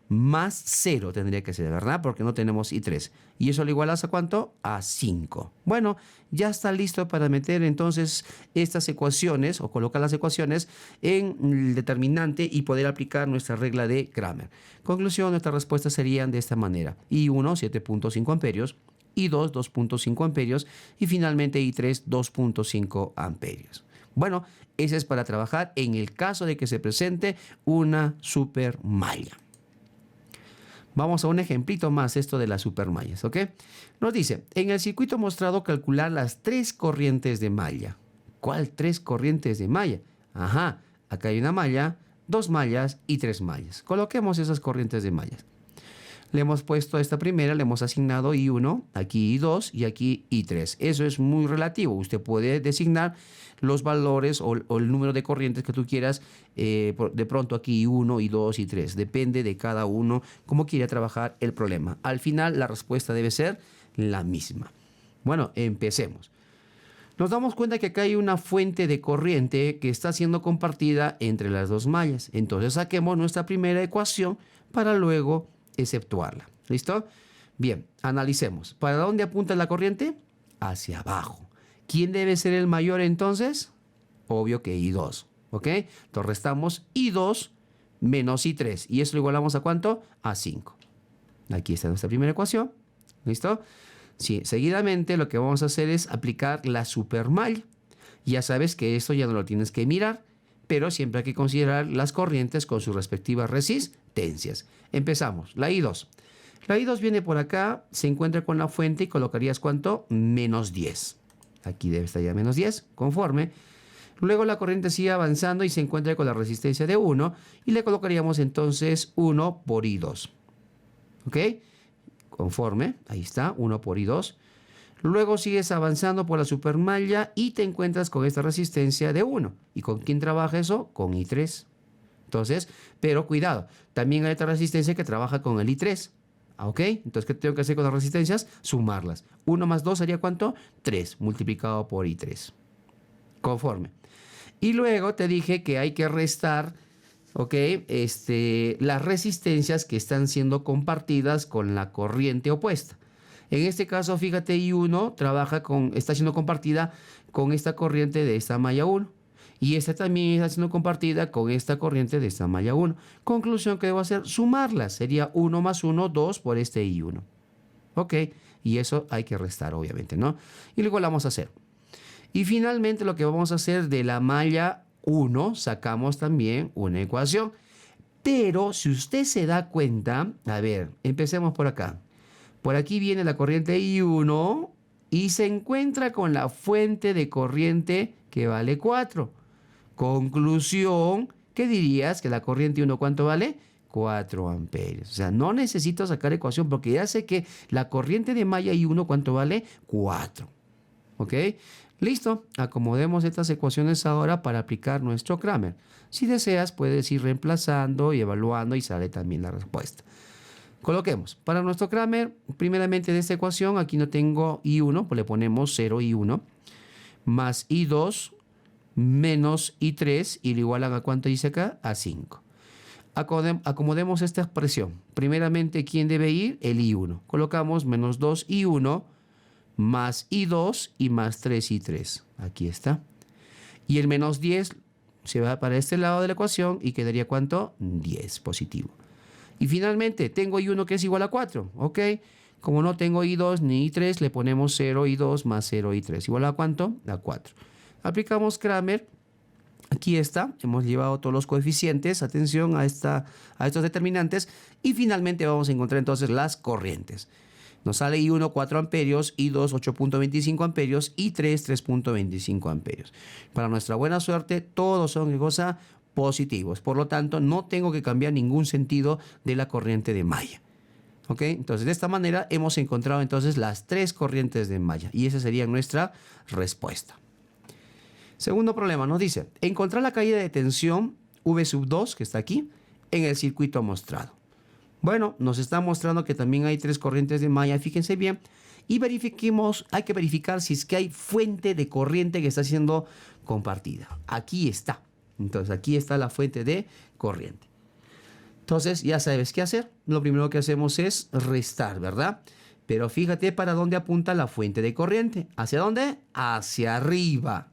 más 0 tendría que ser, ¿verdad? Porque no tenemos I3. ¿Y eso lo igualas a cuánto? A 5. Bueno, ya está listo para meter entonces estas ecuaciones o colocar las ecuaciones en el determinante y poder aplicar nuestra regla de Kramer. Conclusión, nuestras respuestas serían de esta manera. I1, 7.5 amperios. I2, 2.5 amperios. Y finalmente I3, 2.5 amperios. Bueno, ese es para trabajar en el caso de que se presente una supermalla. Vamos a un ejemplito más, esto de las supermallas, ¿ok? Nos dice, en el circuito mostrado calcular las 3 corrientes de malla. ¿Cuál 3 corrientes de malla? Ajá, acá hay una malla, 2 mallas y 3 mallas. Coloquemos esas corrientes de mallas. Le hemos puesto a esta primera, le hemos asignado I1, aquí I2 y aquí I3. Eso es muy relativo. Usted puede designar los valores o el número de corrientes que tú quieras. De pronto aquí I1, I2 y I3. Depende de cada uno cómo quiera trabajar el problema. Al final la respuesta debe ser la misma. Bueno, empecemos. Nos damos cuenta que acá hay una fuente de corriente que está siendo compartida entre las dos mallas. Entonces saquemos nuestra primera ecuación para luego exceptuarla. ¿Listo? Bien, analicemos. ¿Para dónde apunta la corriente? Hacia abajo. ¿Quién debe ser el mayor entonces? Obvio que I2. ¿Ok? Entonces restamos I2 menos I3. ¿Y eso lo igualamos a cuánto? A 5. Aquí está nuestra primera ecuación. ¿Listo? Sí, seguidamente lo que vamos a hacer es aplicar la supermalla. Ya sabes que esto ya no lo tienes que mirar, pero siempre hay que considerar las corrientes con sus respectivas resistencias. Empezamos. La I2. La I2 viene por acá, se encuentra con la fuente y colocarías ¿cuánto? Menos 10. Aquí debe estar ya menos 10, conforme. Luego la corriente sigue avanzando y se encuentra con la resistencia de 1 y le colocaríamos entonces 1 por I2. ¿Ok? Conforme, ahí está, 1 por I2. Luego sigues avanzando por la supermalla y te encuentras con esta resistencia de 1. ¿Y con quién trabaja eso? Con I3. Entonces, pero cuidado, también hay otra resistencia que trabaja con el I3. ¿Ok? Entonces, ¿qué tengo que hacer con las resistencias? Sumarlas. 1 más 2 sería ¿cuánto? 3 multiplicado por I3. Conforme. Y luego te dije que hay que restar, ¿ok? Las resistencias que están siendo compartidas con la corriente opuesta. En este caso, fíjate, I1 está siendo compartida con esta corriente de esta malla 1. Y esta también está siendo compartida con esta corriente de esta malla 1. Conclusión que debo hacer, sumarlas. Sería 1 más 1, 2 por este I1. Ok, y eso hay que restar, obviamente, ¿no? Y luego lo vamos a hacer. Y finalmente lo que vamos a hacer de la malla 1, sacamos también una ecuación. Pero si usted se da cuenta, a ver, empecemos por acá. Por aquí viene la corriente I1 y se encuentra con la fuente de corriente que vale 4. Conclusión, ¿qué dirías? Que la corriente I1, ¿cuánto vale? 4 amperios. O sea, no necesito sacar ecuación porque ya sé que la corriente de malla I1, ¿cuánto vale? 4. ¿Ok? Listo. Acomodemos estas ecuaciones ahora para aplicar nuestro Kramer. Si deseas, puedes ir reemplazando y evaluando y sale también la respuesta. Coloquemos. Para nuestro Kramer, primeramente de esta ecuación, aquí no tengo I1, pues le ponemos 0 I1, más I2 menos I3, y lo igualan a ¿cuánto dice acá? A 5. Acomodemos esta expresión. Primeramente, ¿quién debe ir? El I1. Colocamos menos 2 I1 más I2 y más 3I3. Aquí está. Y el menos 10 se va para este lado de la ecuación y quedaría ¿cuánto? 10 positivo. Y finalmente tengo I1 que es igual a 4. ¿Ok? Como no tengo I2 ni I3, le ponemos 0 I2 más 0 I3. ¿Igual a cuánto? A 4. Aplicamos Kramer. Aquí está, hemos llevado todos los coeficientes, atención a estos determinantes, y finalmente vamos a encontrar entonces las corrientes. Nos sale I1 4 amperios, I2 8.25 amperios, I3 3.25 amperios. Para nuestra buena suerte, todos son, ¿qué cosa? Positivos. Por lo tanto, no tengo que cambiar ningún sentido de la corriente de malla. ¿Ok? Entonces, de esta manera hemos encontrado entonces las 3 corrientes de malla, y esa sería nuestra respuesta. Segundo problema, nos dice, encontrar la caída de tensión V2, que está aquí, en el circuito mostrado. Bueno, nos está mostrando que también hay 3 corrientes de malla, fíjense bien, y verifiquemos, hay que verificar si es que hay fuente de corriente que está siendo compartida. Aquí está. Entonces, aquí está la fuente de corriente. Entonces, ya sabes qué hacer. Lo primero que hacemos es restar, ¿verdad? Pero fíjate para dónde apunta la fuente de corriente. ¿Hacia dónde? Hacia arriba.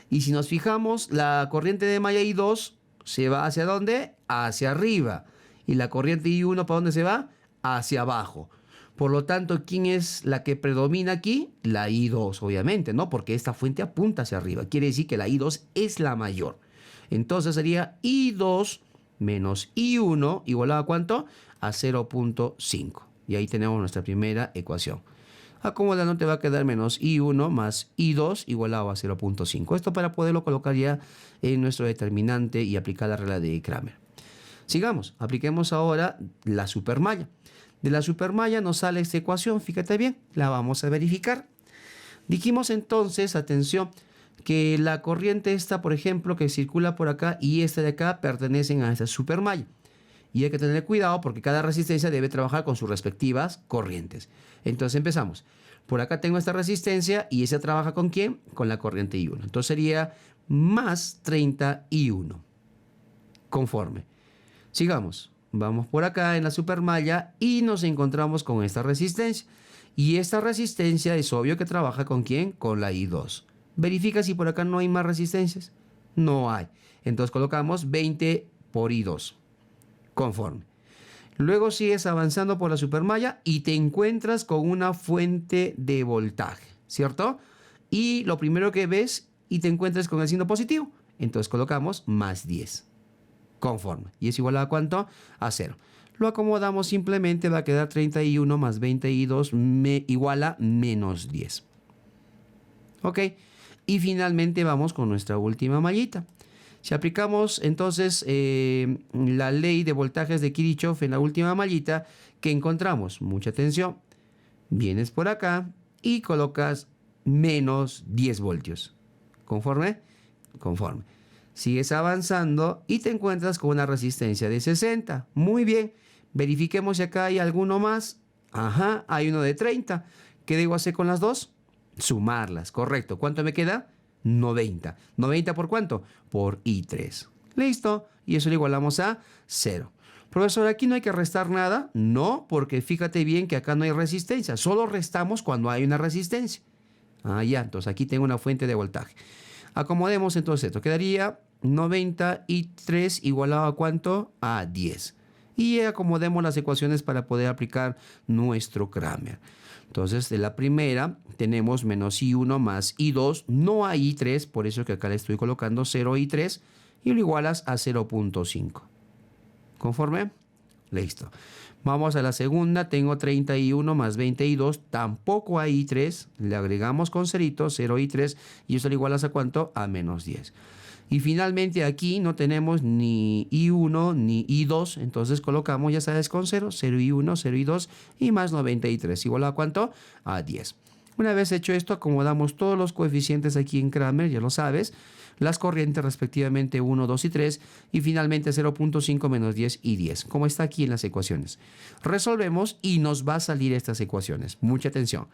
Y si nos fijamos, la corriente de malla I2 se va ¿hacia dónde? Hacia arriba. Y la corriente I1, ¿para dónde se va? Hacia abajo. Por lo tanto, ¿quién es la que predomina aquí? La I2, obviamente, ¿no? Porque esta fuente apunta hacia arriba. Quiere decir que la I2 es la mayor. Entonces sería I2 menos I1 igual a ¿cuánto? A 0.5. Y ahí tenemos nuestra primera ecuación. Acomodando te va a quedar menos I1 más I2 igualado a 0.5. Esto para poderlo colocar ya en nuestro determinante y aplicar la regla de Kramer. Sigamos, apliquemos ahora la supermalla. De la supermalla nos sale esta ecuación, fíjate bien, la vamos a verificar. Dijimos entonces, atención, que la corriente esta, por ejemplo, que circula por acá y esta de acá pertenecen a esta supermalla. Y hay que tener cuidado porque cada resistencia debe trabajar con sus respectivas corrientes. Entonces empezamos. Por acá tengo esta resistencia y esa trabaja ¿con quién? Con la corriente I1. Entonces sería más 30 I1. Conforme. Sigamos. Vamos por acá en la supermalla y nos encontramos con esta resistencia. Y esta resistencia es obvio que trabaja ¿con quién? Con la I2. Verifica si por acá no hay más resistencias. No hay. Entonces colocamos 20 por I2. Conforme. Luego sigues avanzando por la supermalla y te encuentras con una fuente de voltaje, ¿cierto? Y lo primero que ves y te encuentras con el signo positivo. Entonces colocamos más 10. Conforme. ¿Y es igual a cuánto? A 0. Lo acomodamos simplemente, va a quedar 31 más 22 igual a menos 10. ¿Ok? Y finalmente vamos con nuestra última mallita. Si aplicamos entonces la ley de voltajes de Kirchhoff en la última mallita, ¿qué encontramos? Mucha atención. Vienes por acá y colocas menos 10 voltios. ¿Conforme? Conforme. Sigues avanzando y te encuentras con una resistencia de 60. Muy bien. Verifiquemos si acá hay alguno más. Ajá, hay uno de 30. ¿Qué debo hacer con las dos? Sumarlas. Correcto. ¿Cuánto me queda? 90. ¿90 por cuánto? Por I3. Listo. Y eso lo igualamos a 0. Profesor, ¿aquí no hay que restar nada? No, porque fíjate bien que acá no hay resistencia. Solo restamos cuando hay una resistencia. Ah, ya. Entonces aquí tengo una fuente de voltaje. Acomodemos entonces esto. Quedaría 90 I3 igualado a ¿cuánto? A 10. y acomodemos las ecuaciones para poder aplicar nuestro Kramer. Entonces, de la primera tenemos menos I1 más I2, no hay I3, por eso que acá le estoy colocando 0I3 y lo igualas a 0.5. ¿Conforme? Listo. Vamos a la segunda, tengo 31 más 22, tampoco hay I3, le agregamos con cerito, 0I3, y eso le igualas a ¿cuánto? A menos 10. Y finalmente aquí no tenemos ni I1 ni I2, entonces colocamos, ya sabes, con 0, 0I1, 0I2 y más 93, igual a ¿cuánto? A 10. Una vez hecho esto, acomodamos todos los coeficientes aquí en Kramer, ya lo sabes, las corrientes respectivamente 1, 2 y 3, y finalmente 0.5 menos 10 y 10, como está aquí en las ecuaciones. Resolvemos y nos va a salir estas ecuaciones. Mucha atención.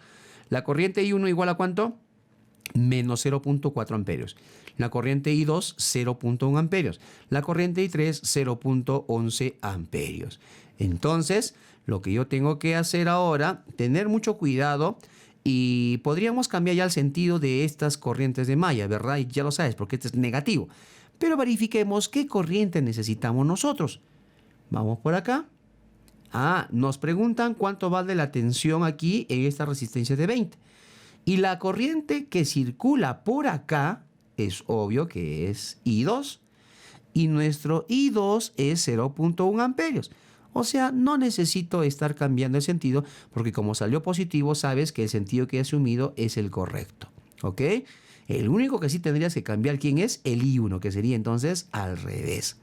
La corriente I1 igual a ¿cuánto? Menos 0.4 amperios. La corriente I2, 0.1 amperios. La corriente I3, 0.11 amperios. Entonces, lo que yo tengo que hacer ahora, tener mucho cuidado, y podríamos cambiar ya el sentido de estas corrientes de malla, ¿verdad? Y ya lo sabes, porque este es negativo. Pero verifiquemos qué corriente necesitamos nosotros. Vamos por acá. Nos preguntan cuánto vale la tensión aquí en esta resistencia de 20. Y la corriente que circula por acá es obvio que es I2. Y nuestro I2 es 0.1 amperios. O sea, no necesito estar cambiando el sentido porque como salió positivo, sabes que el sentido que he asumido es el correcto. ¿Ok? El único que sí tendrías que cambiar, ¿quién es? El I1, que sería entonces al revés.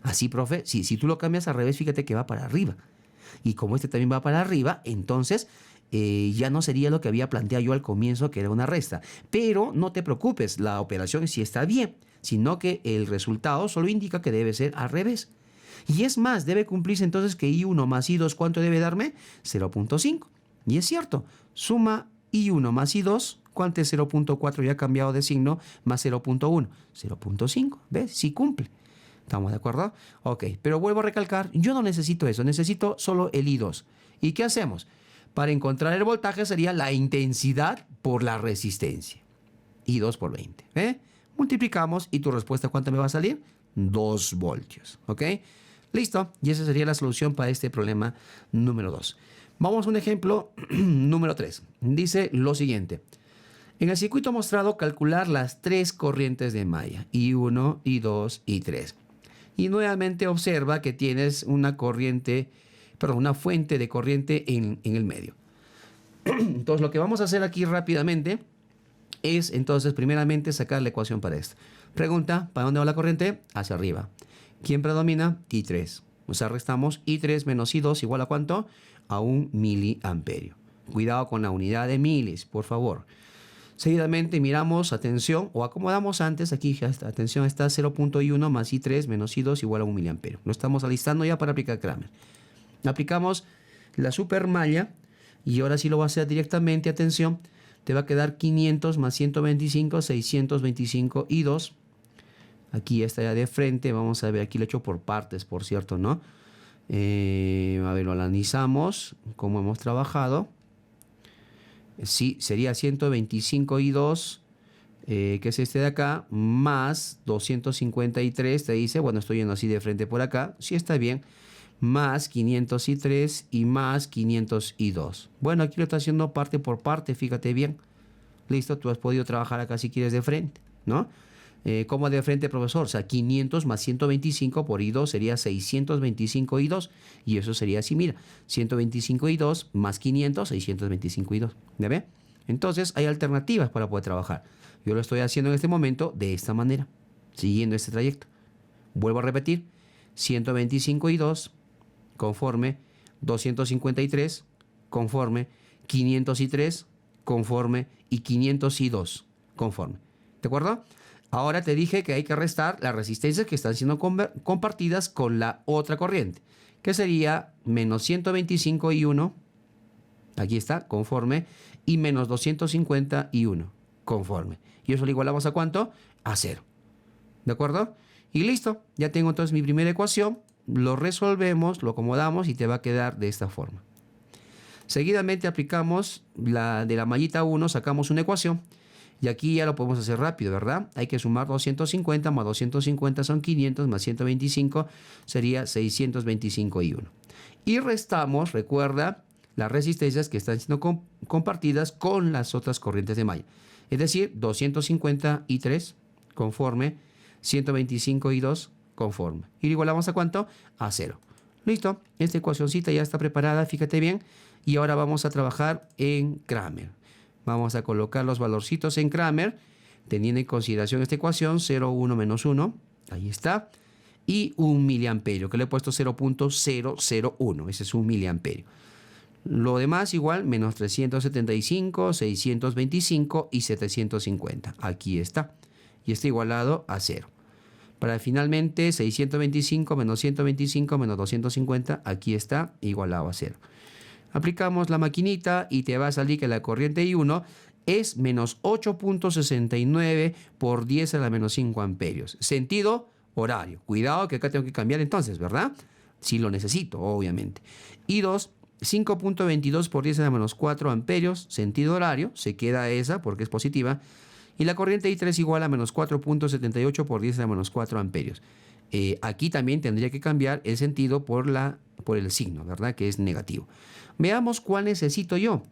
Así, profe, si tú lo cambias al revés, fíjate que va para arriba. Y como este también va para arriba, entonces ya no sería lo que había planteado yo al comienzo, que era una resta. Pero no te preocupes, la operación sí está bien, sino que el resultado solo indica que debe ser al revés. Y es más, debe cumplirse entonces que I1 más I2, ¿cuánto debe darme? 0.5. Y es cierto, suma I1 más I2, ¿cuánto es 0.4? Ya ha cambiado de signo, más 0.1. 0.5, ¿ves? Sí cumple. ¿Estamos de acuerdo? Ok, pero vuelvo a recalcar, yo no necesito eso, necesito solo el I2. ¿Y qué hacemos? Para encontrar el voltaje sería la intensidad por la resistencia. I2 por 20. Multiplicamos y tu respuesta, ¿cuánto me va a salir? 2 voltios. ¿Ok? Listo. Y esa sería la solución para este problema número 2. Vamos a un ejemplo número 3. Dice lo siguiente. En el circuito mostrado, calcular las 3 corrientes de malla. I1, I2, I3. Y nuevamente observa que tienes una fuente de corriente en el medio. Entonces, lo que vamos a hacer aquí rápidamente es, entonces, primeramente sacar la ecuación para esto. Pregunta, ¿para dónde va la corriente? Hacia arriba. ¿Quién predomina? I3. O sea, restamos I3 menos I2 igual a ¿cuánto? A 1 miliamperio. Cuidado con la unidad de milis, por favor. Seguidamente miramos, atención, o acomodamos antes, aquí, atención, está 0.1 más I3 menos I2 igual a 1 miliamperio. Lo estamos alistando ya para aplicar Kramer. Aplicamos la supermalla y ahora sí lo va a hacer directamente, atención, te va a quedar 500 más 125, 625 I2. Aquí está ya de frente, vamos a ver, aquí lo he hecho por partes, por cierto, ¿no? A ver, lo analizamos, cómo hemos trabajado. Sí, sería 125 I2, que es este de acá, más 253, te dice, bueno, estoy yendo así de frente por acá, sí está bien, más 500 I3 y más 500 I2. Bueno, aquí lo está haciendo parte por parte, fíjate bien. Listo, tú has podido trabajar acá si quieres de frente, ¿no? ¿Cómo de frente, profesor? O sea, 500 más 125 por I2 sería 625 I2. Y eso sería así, mira, 125 I2 más 500, 625 I2. ¿Ya ve? Entonces, hay alternativas para poder trabajar. Yo lo estoy haciendo en este momento de esta manera, siguiendo este trayecto. Vuelvo a repetir, 125 I2 conforme, 253 conforme, 503 conforme y 500 I2 conforme. ¿De acuerdo? Ahora te dije que hay que restar las resistencias que están siendo compartidas con la otra corriente, que sería menos 125 I1, aquí está, conforme, y menos 250 I1, conforme. Y eso lo igualamos ¿a cuánto? A 0. ¿De acuerdo? Y listo, ya tengo entonces mi primera ecuación, lo resolvemos, lo acomodamos y te va a quedar de esta forma. Seguidamente aplicamos de la mallita 1, sacamos una ecuación. Y aquí ya lo podemos hacer rápido, ¿verdad? Hay que sumar 250 más 250 son 500 más 125 sería 625I1. Y restamos, recuerda, las resistencias que están siendo compartidas con las otras corrientes de malla. Es decir, 250I3 conforme, 125I2 conforme. ¿Y lo igualamos a cuánto? A 0. Listo, esta ecuacióncita ya está preparada, fíjate bien. Y ahora vamos a trabajar en Kramer. Vamos a colocar los valorcitos en Kramer, teniendo en consideración esta ecuación, 0, 1, menos 1, ahí está, y 1 miliamperio, que le he puesto 0.001, ese es 1 miliamperio. Lo demás igual, menos 375, 625 y 750, aquí está, y está igualado a 0. Para finalmente 625 menos 125 menos 250, aquí está igualado a 0. Aplicamos la maquinita y te va a salir que la corriente I1 es menos 8.69 por 10 a la menos 5 amperios. Sentido horario. Cuidado que acá tengo que cambiar entonces, ¿verdad? Si lo necesito, obviamente. I2, 5.22 por 10 a la menos 4 amperios. Sentido horario. Se queda esa porque es positiva. Y la corriente I3 igual a menos 4.78 por 10 a la menos 4 amperios. Aquí también tendría que cambiar el sentido por el signo, ¿verdad? Que es negativo. Veamos cuál necesito yo.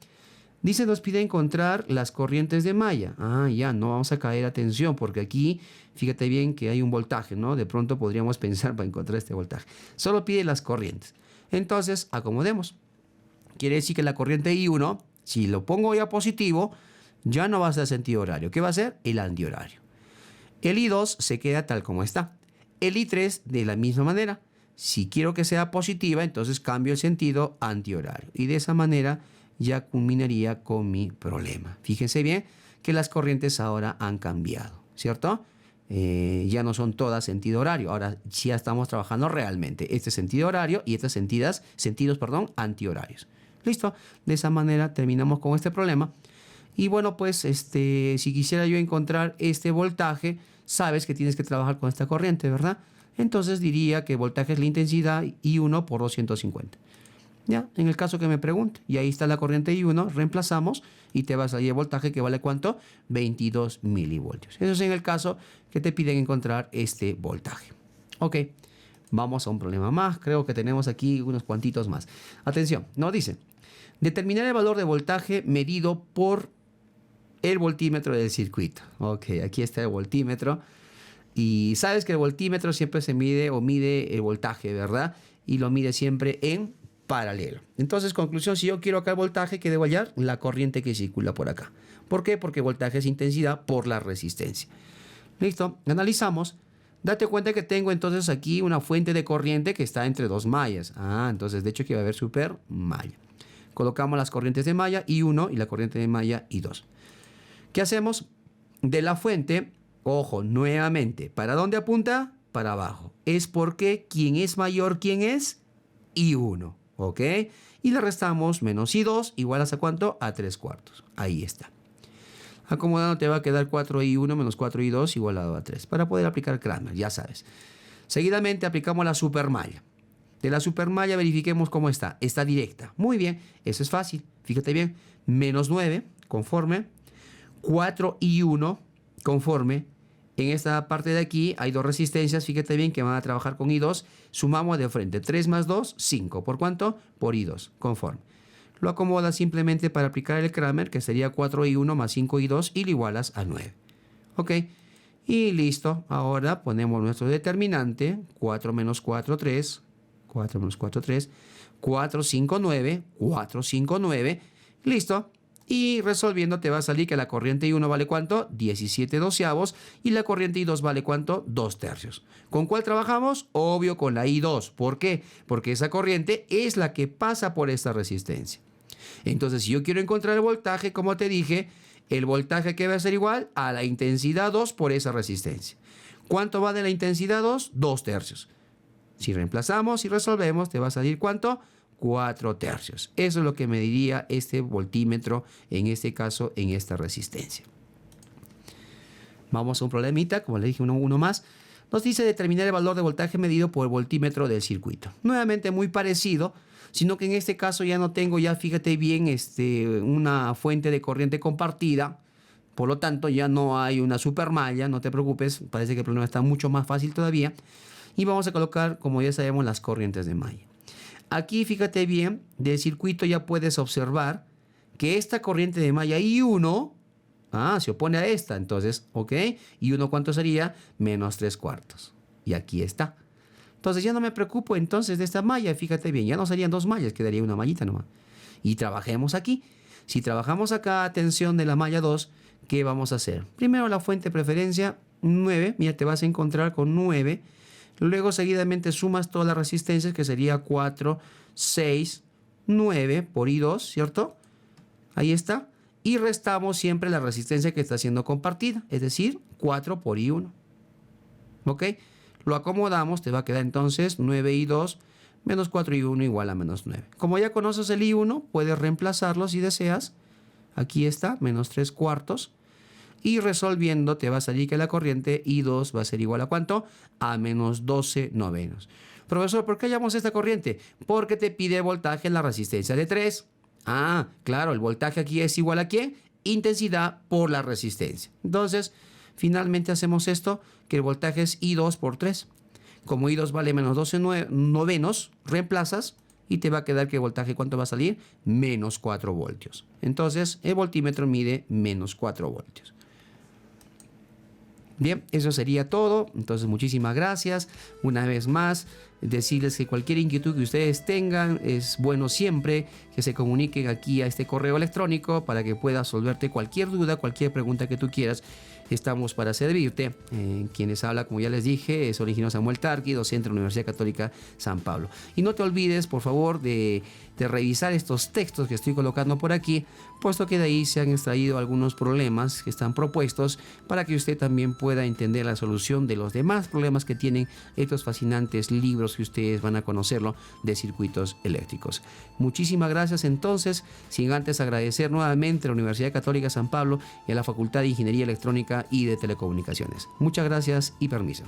Dice, nos pide encontrar las corrientes de malla. Ya, no vamos a caer atención porque aquí, fíjate bien que hay un voltaje, ¿no? De pronto podríamos pensar para encontrar este voltaje. Solo pide las corrientes. Entonces, acomodemos. Quiere decir que la corriente I1, si lo pongo ya positivo, ya no va a ser sentido horario. ¿Qué va a ser? El antihorario. El I2 se queda tal como está. El I3 de la misma manera. Si quiero que sea positiva, entonces cambio el sentido antihorario. Y de esa manera ya culminaría con mi problema. Fíjense bien que las corrientes ahora han cambiado, ¿cierto? Ya no son todas sentido horario. Ahora ya estamos trabajando realmente este sentido horario y estos sentidos, antihorarios. Listo. De esa manera terminamos con este problema. Y bueno, pues si quisiera yo encontrar este voltaje, sabes que tienes que trabajar con esta corriente, ¿verdad? Entonces diría que voltaje es la intensidad I1 por 250. Ya, en el caso que me pregunte, y ahí está la corriente I1, reemplazamos y te va a salir el voltaje que vale ¿cuánto? 22 milivoltios. Eso es en el caso que te piden encontrar este voltaje. Ok, vamos a un problema más. Creo que tenemos aquí unos cuantitos más. Atención, nos dice, determinar el valor de voltaje medido por el voltímetro del circuito. Ok, aquí está el voltímetro. Y sabes que el voltímetro siempre se mide el voltaje, ¿verdad? Y lo mide siempre en paralelo. Entonces, conclusión, si yo quiero acá el voltaje, ¿qué debo hallar? La corriente que circula por acá. ¿Por qué? Porque voltaje es intensidad por la resistencia. Listo, analizamos. Date cuenta que tengo entonces aquí una fuente de corriente que está entre dos mallas. Entonces de hecho aquí va a haber super malla. Colocamos las corrientes de malla I1 y la corriente de malla I2. ¿Qué hacemos? De la fuente, ojo, nuevamente, ¿para dónde apunta? Para abajo. Es porque ¿quién es mayor? ¿Quién es? I1, ¿ok? Y le restamos menos I2 igual a ¿cuánto? A 3/4. Ahí está. Acomodando te va a quedar 4I1 menos 4I2 igualado a 3. Para poder aplicar Kramer, ya sabes. Seguidamente aplicamos la supermalla. De la supermalla verifiquemos cómo está. Está directa. Muy bien, eso es fácil. Fíjate bien. Menos 9, conforme. 4I1, conforme. En esta parte de aquí hay dos resistencias. Fíjate bien que van a trabajar con I2. Sumamos de frente. 3 más 2, 5. ¿Por cuánto? Por I2, conforme. Lo acomodas simplemente para aplicar el Kramer, que sería 4I1 más 5I2 y lo igualas a 9. Ok. Y listo. Ahora ponemos nuestro determinante. 4 menos 4, 3. 4 menos 4, 3. 4, 5, 9. 4, 5, 9. Listo. Y resolviendo te va a salir que la corriente I1 vale ¿cuánto? 17 doceavos. Y la corriente I2 vale ¿cuánto? 2 tercios. ¿Con cuál trabajamos? Obvio con la I2. ¿Por qué? Porque esa corriente es la que pasa por esta resistencia. Entonces, si yo quiero encontrar el voltaje, como te dije, el voltaje que va a ser igual a la intensidad 2 por esa resistencia. ¿Cuánto va de la intensidad 2? 2 tercios. Si reemplazamos y resolvemos, te va a salir ¿cuánto? 4 tercios. Eso es lo que mediría este voltímetro, en este caso, en esta resistencia. Vamos a un problemita, como le dije, uno más. Nos dice determinar el valor de voltaje medido por el voltímetro del circuito. Nuevamente muy parecido, sino que en este caso ya no tengo, ya fíjate bien, una fuente de corriente compartida. Por lo tanto, ya no hay una super malla, no te preocupes, parece que el problema está mucho más fácil todavía. Y vamos a colocar, como ya sabemos, las corrientes de malla. Aquí, fíjate bien, del circuito ya puedes observar que esta corriente de malla I1, se opone a esta, entonces, ¿ok? I1, ¿cuánto sería? Menos 3/4. Y aquí está. Entonces ya no me preocupo entonces de esta malla, fíjate bien, ya no serían dos mallas, quedaría una mallita nomás. Y trabajemos aquí. Si trabajamos acá, atención de la malla 2, ¿qué vamos a hacer? Primero la fuente de preferencia, 9, mira, te vas a encontrar con 9. Luego seguidamente sumas todas las resistencias, que sería 4, 6, 9 por I2, ¿cierto? Ahí está. Y restamos siempre la resistencia que está siendo compartida, es decir, 4 por I1. ¿Ok? Lo acomodamos, te va a quedar entonces 9I2 menos 4I1 igual a menos 9. Como ya conoces el I1, puedes reemplazarlo si deseas. Aquí está, menos 3/4. Y resolviendo te va a salir que la corriente I2 va a ser igual a ¿cuánto? A menos 12 novenos. Profesor, ¿por qué hallamos esta corriente? Porque te pide voltaje en la resistencia de 3. Claro, el voltaje aquí es igual a ¿qué? Intensidad por la resistencia. Entonces, finalmente hacemos esto, que el voltaje es I2 por 3. Como I2 vale menos 12 novenos, reemplazas y te va a quedar que el voltaje, ¿cuánto va a salir? Menos 4 voltios. Entonces, el voltímetro mide menos 4 voltios. Bien, eso sería todo. Entonces, muchísimas gracias. Una vez más, decirles que cualquier inquietud que ustedes tengan, es bueno siempre que se comuniquen aquí a este correo electrónico para que pueda resolverte cualquier duda, cualquier pregunta que tú quieras. Estamos para servirte. Quienes habla, como ya les dije, es Origino Samuel Tarqui, docente de la Universidad Católica San Pablo. Y no te olvides, por favor, de revisar estos textos que estoy colocando por aquí, puesto que de ahí se han extraído algunos problemas que están propuestos para que usted también pueda entender la solución de los demás problemas que tienen estos fascinantes libros que ustedes van a conocerlo de circuitos eléctricos. Muchísimas gracias entonces, sin antes agradecer nuevamente a la Universidad Católica San Pablo y a la Facultad de Ingeniería Electrónica y de Telecomunicaciones. Muchas gracias y permiso.